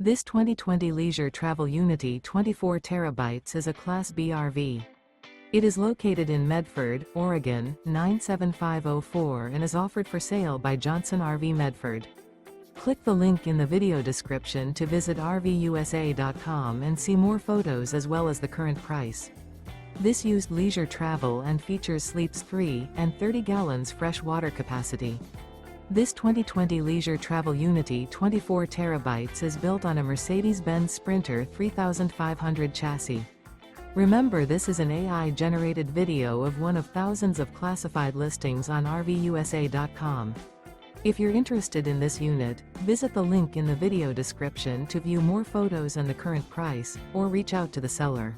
This 2020 Leisure Travel Unity 24 terabytes is a Class B RV. It is located in Medford, Oregon, 97504 and is offered for sale by Johnson RV Medford. Click the link in the video description to visit RVUSA.com and see more photos as well as the current price. This used leisure travel and features sleeps 3 and 30 gallons fresh water capacity. This 2020 Leisure Travel Unity 24 terabytes is built on a Mercedes-Benz Sprinter 3500 chassis. Remember, this is an AI-generated video of one of thousands of classified listings on RVUSA.com. If you're interested in this unit, visit the link in the video description to view more photos and the current price, or reach out to the seller.